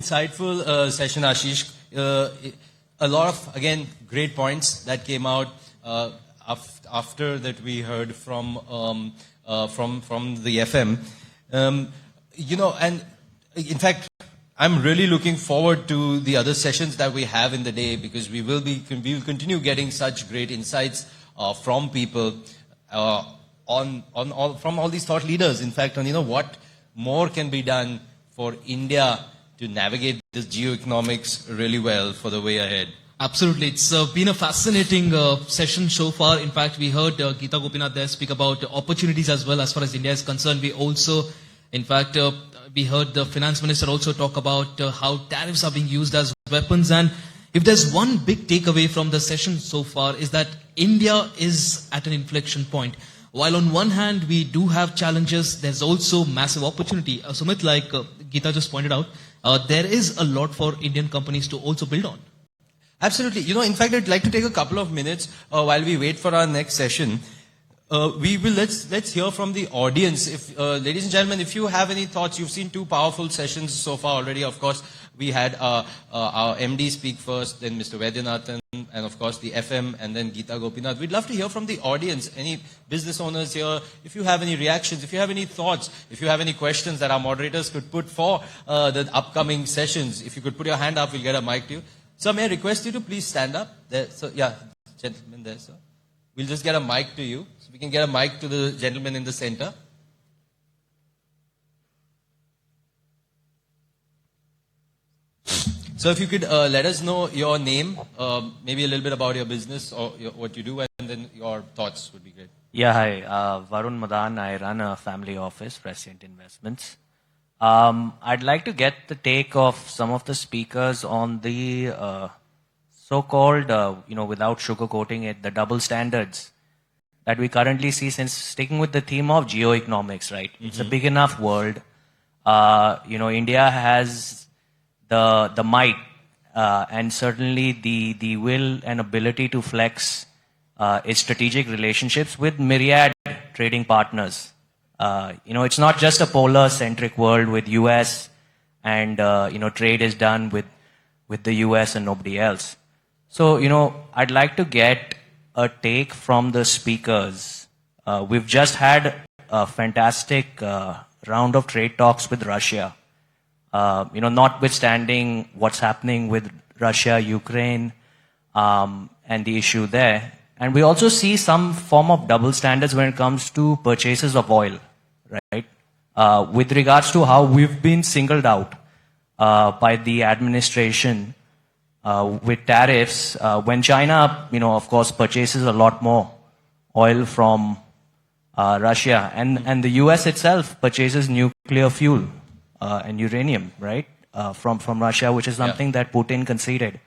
Insightful session, Ashish. A lot of, again, great points that came out after that we heard from the FM. And in fact, I'm really looking forward to the other sessions that we have in the day, because we will continue getting such great insights from people from all these thought leaders. In fact, on what more can be done for India to navigate this geoeconomics really well for the way ahead. Absolutely. It's been a fascinating session so far. In fact, we heard Geeta Gopinath there speak about opportunities as well as far as India is concerned. We also, in fact, we heard the finance minister also talk about how tariffs are being used as weapons. And if there's one big takeaway from the session so far is that India is at an inflection point. While on one hand we do have challenges, there's also massive opportunity. Sumit, like Geeta just pointed out, there is a lot for Indian companies to also build on. Absolutely. In fact, I'd like to take a couple of minutes while we wait for our next session. Let's hear from the audience. If ladies and gentlemen, if you have any thoughts, you've seen two powerful sessions so far already. Of course, we had our MD speak first, then Mr. Vaidyanathan, and of course the FM, and then Geeta Gopinath. We'd love to hear from the audience, any business owners here. If you have any reactions, if you have any thoughts, if you have any questions that our moderators could put for the upcoming sessions, if you could put your hand up, we'll get a mic to you. Sir, may I request you to please stand up? There, so, yeah, gentleman there, sir. We'll just get a mic to you. So we can get a mic to the gentleman in the center. So if you could let us know your name, maybe a little bit about your business or what you do, and then your thoughts would be great. Yeah, hi. Varun Madan. I run a family office, Prescient Investments. I'd like to get the take of some of the speakers on the so-called, without sugarcoating it, the double standards that we currently see, since sticking with the theme of geoeconomics, right? Mm-hmm. It's a big enough world. India has the might and certainly the will and ability to flex its strategic relationships with myriad trading partners. It's not just a polar-centric world with US and, trade is done with the US and nobody else. So, I'd like to get a take from the speakers. We've just had a fantastic round of trade talks with Russia. Notwithstanding what's happening with Russia, Ukraine, and the issue there. And we also see some form of double standards when it comes to purchases of oil, right? With regards to how we've been singled out by the administration with tariffs, when China, of course, purchases a lot more oil from Russia, and the US itself purchases nuclear fuel and uranium, right, from Russia, which is something that Putin conceded,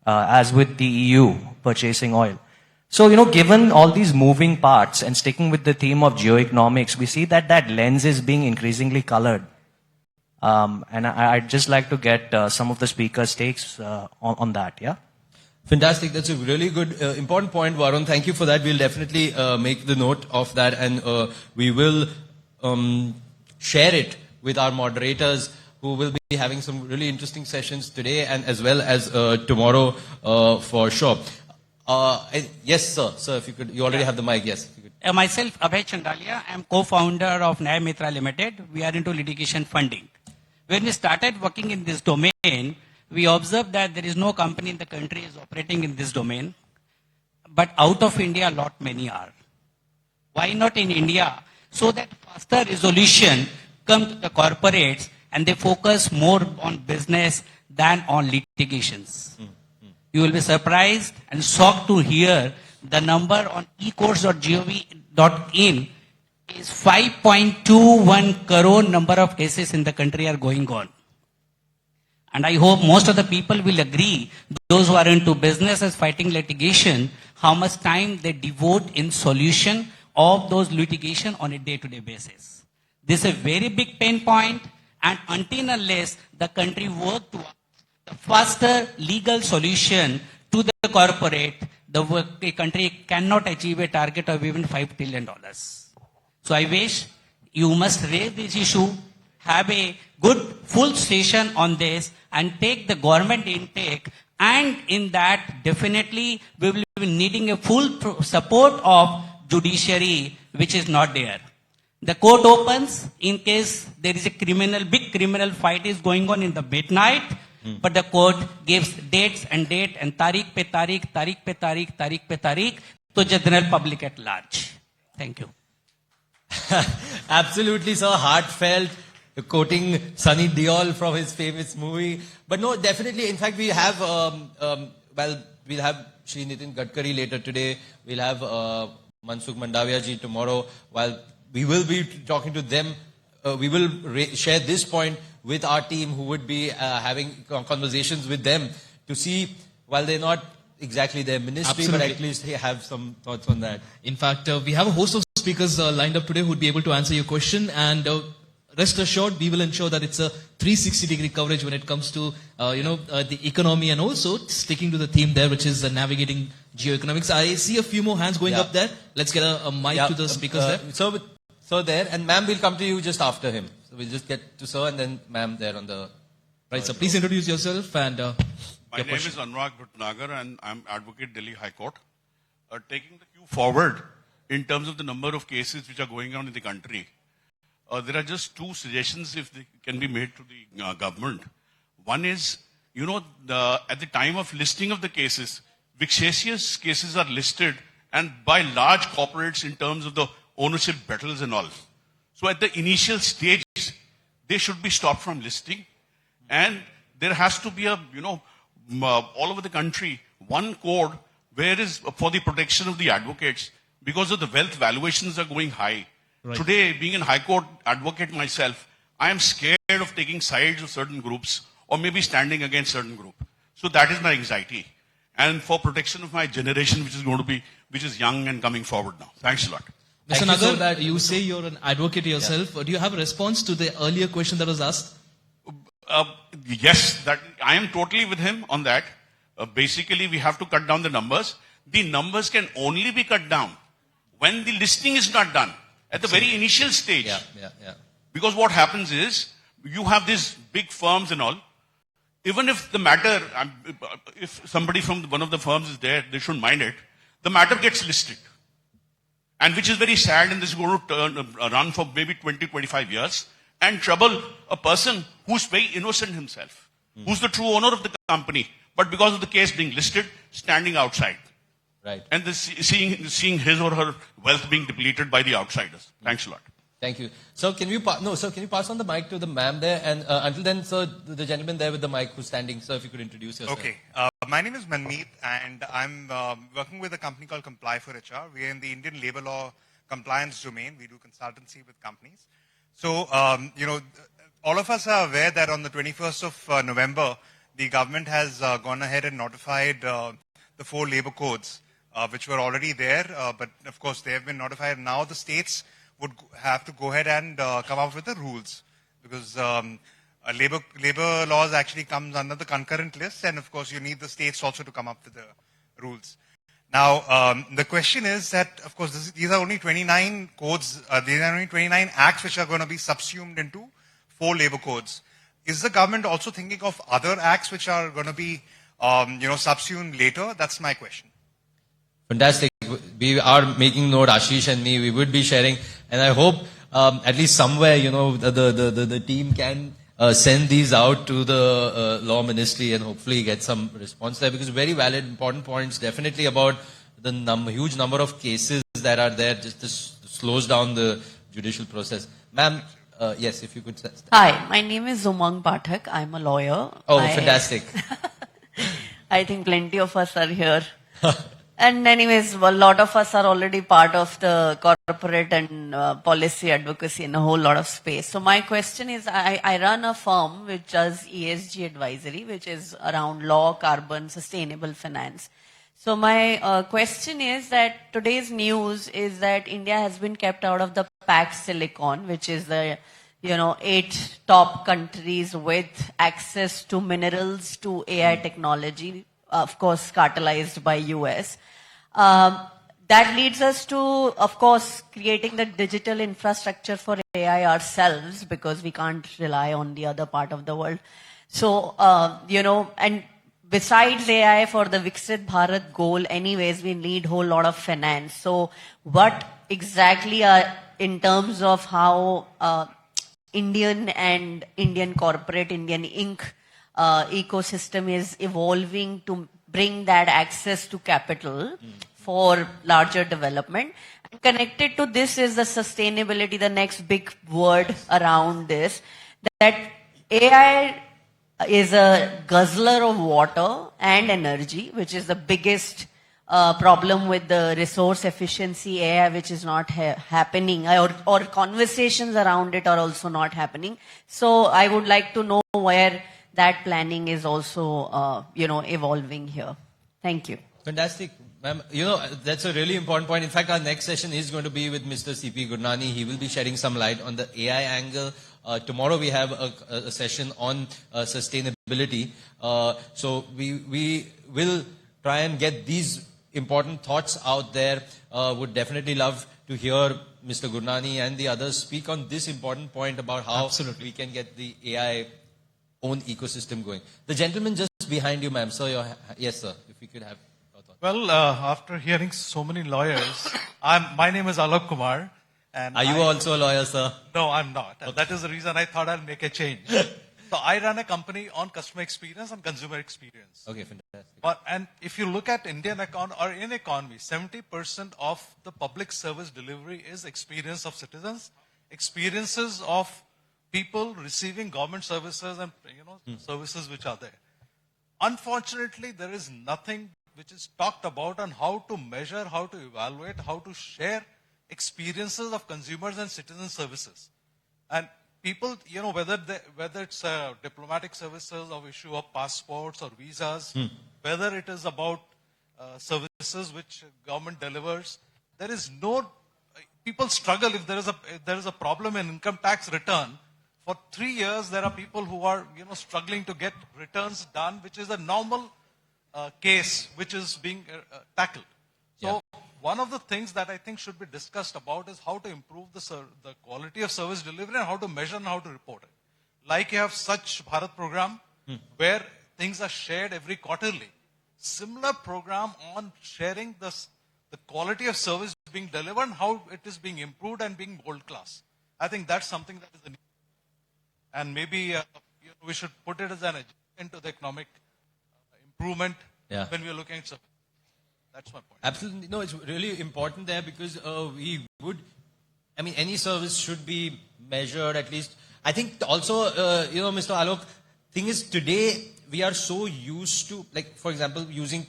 as with the EU purchasing oil. So, given all these moving parts and sticking with the theme of geoeconomics, we see that lens is being increasingly colored. And I'd just like to get some of the speakers' takes on that, yeah? Fantastic. That's a really good, important point, Varun. Thank you for that. We'll definitely make the note of that, and we will share it with our moderators, who will be having some really interesting sessions today and as well as tomorrow for sure. Yes, sir. Sir, if you could, you already have the mic. Yes. If you could. Myself, Abhay Chandalia. I am co-founder of Nyaya Mitra Limited. We are into litigation funding. When we started working in this domain, we observed that there is no company in the country is operating in this domain. But out of India, a lot many are. Why not in India? So that faster resolution come to the corporates and they focus more on business than on litigations. You will be surprised and shocked to hear the number on ecourts.gov.in is 5.21 crore number of cases in the country are going on. And I hope most of the people will agree, those who are into business as fighting litigation, how much time they devote in solution of those litigation on a day-to-day basis. This is a very big pain point, and until and unless the country work towards the faster legal solution to the corporate, the country cannot achieve a target of even $5 trillion. So I wish you must raise this issue, have a good full session on this and take the government intake, and in that definitely we will be needing a full support of judiciary, which is not there. The court opens in case there is a big criminal fight is going on in the midnight, but the court gives dates and tarikh pe tarikh to general public at large. Thank you. Absolutely, sir. Heartfelt, quoting Sunny Deol from his famous movie. But no, definitely. In fact, we have, we'll have Shri Nitin Gadkari later today. We'll have Mansukh Mandavia ji tomorrow. While we will be talking to them, we will share this point with our team, who would be having conversations with them to see, while they're not exactly their ministry, Absolutely. but at least they have some thoughts on that. In fact, we have a host of speakers lined up today who would be able to answer your question, and rest assured, we will ensure that it's a 360-degree coverage when it comes to, the economy, and also sticking to the theme there, which is navigating geoeconomics. I see a few more hands going up there. Let's get a mic to the speakers there. So there, and ma'am will come to you just after him. So we'll just get to sir and then ma'am there on the... Right, so please introduce yourself and My name is Anurag Bhatnagar and I'm advocate Delhi High Court. Taking the cue forward in terms of the number of cases which are going on in the country, there are just two suggestions if they can be made to the government. One is, at the time of listing of the cases, vexatious cases are listed and by large corporates in terms of the ownership battles and all. So at the initial stage, they should be stopped from listing, and there has to be a, all over the country, one code where is for the protection of the advocates, because of the wealth valuations are going high. Right. Today, being a high court advocate myself, I am scared of taking sides of certain groups or maybe standing against certain group. So that is my anxiety. And for protection of my generation, which is young and coming forward now. Thanks a lot. Mr. Thank you, Nagar, you say you're an advocate yourself. Do you have a response to the earlier question that was asked? Yes, that I am totally with him on that. Basically, we have to cut down the numbers. The numbers can only be cut down when the listing is not done at the very initial stage. Yeah. Because what happens is, you have these big firms and all. Even if the matter, if somebody from one of the firms is there, they shouldn't mind it. The matter gets listed. And which is very sad, and this is going to run for maybe 20, 25 years and trouble a person who's very innocent himself, who's the true owner of the company, but because of the case being listed, standing outside. Right. And seeing his or her wealth being depleted by the outsiders. Thanks a lot. Thank you. So can you pass on the mic to the ma'am there? And until then, sir, the gentleman there with the mic who's standing, sir, if you could introduce yourself. Okay. My name is Manmeet, and I'm working with a company called Comply for HR. We are in the Indian labor law compliance domain. We do consultancy with companies. So, all of us are aware that on the 21st of November, the government has gone ahead and notified the 4 labor codes, which were already there, but of course they have been notified. Now the states would have to go ahead and come up with the rules, because labor laws actually comes under the concurrent list, and of course you need the states also to come up with the rules. Now, the question is that, of course, these are only 29 codes, these are only 29 acts which are going to be subsumed into 4 labor codes. Is the government also thinking of other acts which are going to be, subsumed later? That's my question. Fantastic. We are making note, Ashish and me, we would be sharing, and I hope at least somewhere, the team can send these out to the law ministry and hopefully get some response there, because very valid, important points, definitely about the huge number of cases that are there. Just this slows down the judicial process. Ma'am, yes, if you could. Hi, my name is Umang Pathak. I'm a lawyer. Oh, fantastic. I think plenty of us are here. And anyways, a lot of us are already part of the corporate and policy advocacy in a whole lot of space. So my question is, I run a firm which does ESG advisory, which is around law, carbon, sustainable finance. So my question is that today's news is that India has been kept out of the Pact Silicon, which is the 8 top countries with access to minerals, to AI technology, of course, cartelized by US. that leads us to, of course, creating the digital infrastructure for AI ourselves, because we can't rely on the other part of the world. So, and besides AI, for the Viksit Bharat goal, anyways, we need whole lot of finance. So what exactly are, in terms of how Indian and Indian corporate, Indian Inc. Ecosystem is evolving to bring that access to capital for larger development. And connected to this is the sustainability, the next big word around this, that AI is a guzzler of water and energy, which is the biggest problem with the resource efficiency AI, which is not happening, or conversations around it are also not happening. So I would like to know where that planning is also, evolving here. Thank you. Fantastic. Ma'am, that's a really important point. In fact, our next session is going to be with Mr. C.P. Gurnani. He will be shedding some light on the AI angle. Tomorrow we have a session on sustainability. So we will try and get these important thoughts out there. Would definitely love to hear Mr. Gurnani and the others speak on this important point about how we can get the AI own ecosystem going. The gentleman just behind you, ma'am. Sir, yes, sir. If we could have your thoughts. Well, after hearing so many lawyers, my name is Alok Kumar. And Are you also a lawyer, sir? No, I'm not. Okay. That is the reason I thought I'll make a change. So I run a company on customer experience and consumer experience. Okay, fantastic. And if you look at Indian economy, 70% of the public service delivery is experience of citizens, experiences of people receiving government services and services which are there. Unfortunately, there is nothing which is talked about on how to measure, how to evaluate, how to share experiences of consumers and citizen services. And people, whether it's diplomatic services or issue of passports or visas, whether it is about services which government delivers, there is people struggle if there is a problem in income tax return. For 3 years, there are people who are, struggling to get returns done, which is a normal case which is being tackled. So one of the things that I think should be discussed about is how to improve the quality of service delivery and how to measure and how to report it. Like you have Swachh Bharat program, where things are shared every quarterly. Similar program on sharing the quality of service being delivered and how it is being improved and being world class. I think that's something that is a need. And maybe we should put it as an agenda into the economic improvement when we are looking at service. That's my point. Absolutely. No, it's really important there because any service should be measured at least. I think also, Mr. Alok, thing is today we are so used to, like, for example, using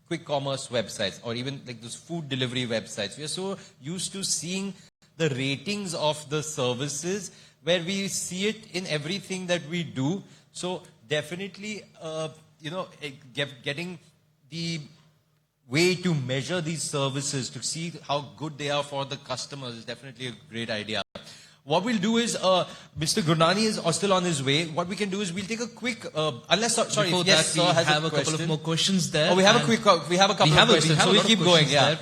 quick commerce websites or even like those food delivery websites. We are so used to seeing the ratings of the services where we see it in everything that we do. So definitely, getting the way to measure these services to see how good they are for the customers is definitely a great idea. What we'll do is, Mr. Gurnani is still on his way. What we can do is we'll take a quick, Before that, we have a couple of more questions there. Oh, we have a couple of questions, so we'll keep going. Yeah.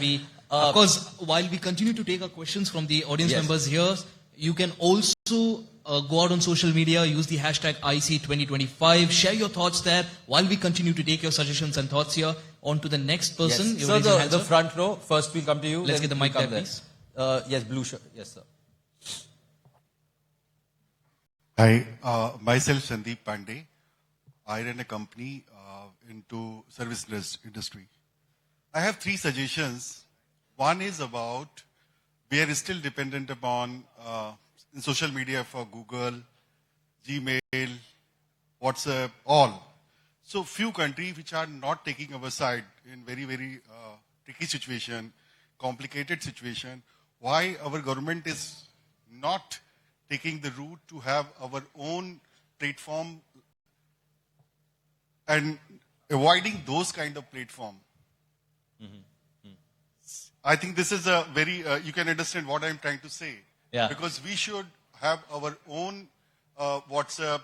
Of course, while we continue to take our questions from the audience members here, you can also go out on social media, use the hashtag IC2025, share your thoughts there while we continue to take your suggestions and thoughts here. On to the next person. Yes. So the front row, first we'll come to you. Let's get the mic there, please. Yes, blue shirt. Yes, sir. Hi, myself Sandeep Pandey. I run a company into service industry. I have 3 suggestions. One is about we are still dependent upon in social media for Google, Gmail, WhatsApp, all. So few countries which are not taking our side in very, very tricky situation, complicated situation, why our government is not taking the route to have our own platform and avoiding those kind of platform. I think this is a very, you can understand what I'm trying to say. Yeah. Because we should have our own WhatsApp,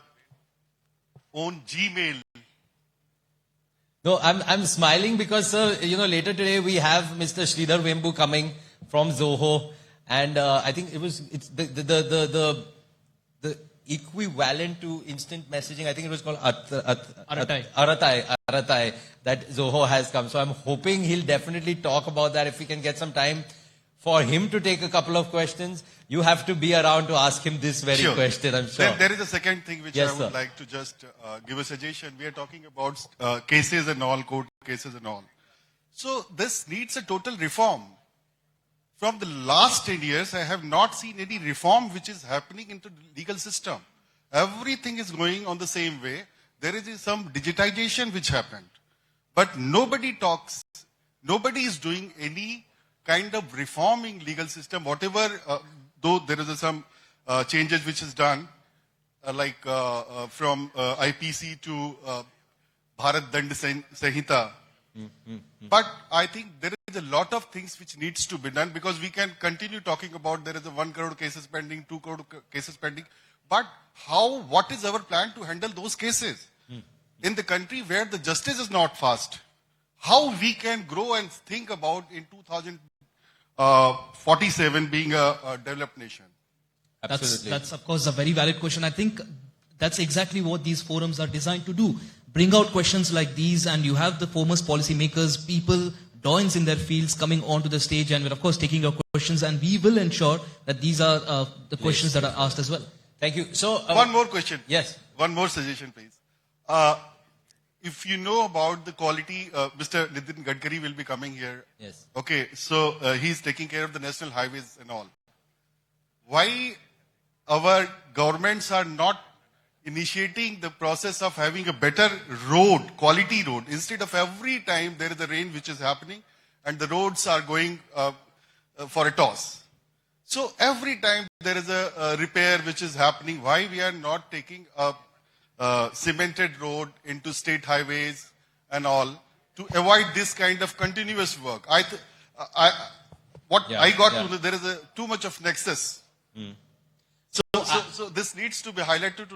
own Gmail. No, I'm smiling because, sir, later today we have Mr. Sridhar Vembu coming from Zoho, and I think it's the equivalent to instant messaging. I think it was called Aratai, that Zoho has come. So I'm hoping he'll definitely talk about that if we can get some time for him to take a couple of questions. You have to be around to ask him this very question, I'm sure. There is a second thing which Yes, I would sir. like to just give a suggestion. We are talking about cases and all, court cases and all. So this needs a total reform. From the last 10 years, I have not seen any reform which is happening into the legal system. Everything is going on the same way. There is some digitization which happened. But nobody talks, nobody is doing any kind of reforming legal system, whatever, though there is some changes which is done, from IPC to Bharat Dand Sanhita. But I think there is a lot of things which needs to be done, because we can continue talking about there is a 1 crore cases pending, 2 crore cases pending. But what is our plan to handle those cases? In the country where the justice is not fast, how we can grow and think about in 2047 being a developed nation? Absolutely. That's of course a very valid question. I think that's exactly what these forums are designed to do. Bring out questions like these, and you have the foremost policymakers, people, doyens in their fields coming onto the stage, and we're of course taking your questions, and we will ensure that these are the questions that are asked as well. Thank you. So one more question. Yes. One more suggestion, please. If you know about the quality, Mr. Nitin Gadkari will be coming here. Yes. Okay, so he's taking care of the national highways and all. Why our governments are not initiating the process of having a better road, quality road, instead of every time there is a rain which is happening and the roads are going for a toss. So every time there is a repair which is happening, why we are not taking a cemented road into state highways and all to avoid this kind of continuous work? I got to know, there is too much of nexus. So this needs to be highlighted.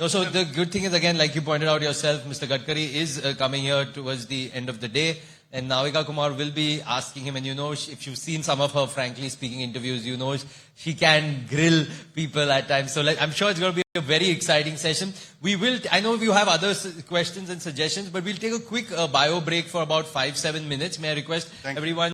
So the good thing is, again, like you pointed out yourself, Mr. Gadkari is coming here towards the end of the day, and Navika Kumar will be asking him, and if you've seen some of her frankly speaking interviews, she can grill people at times. So I'm sure it's going to be a very exciting session. I know you have other questions and suggestions, but we'll take a quick bio break for about 5-7 minutes. May I request everyone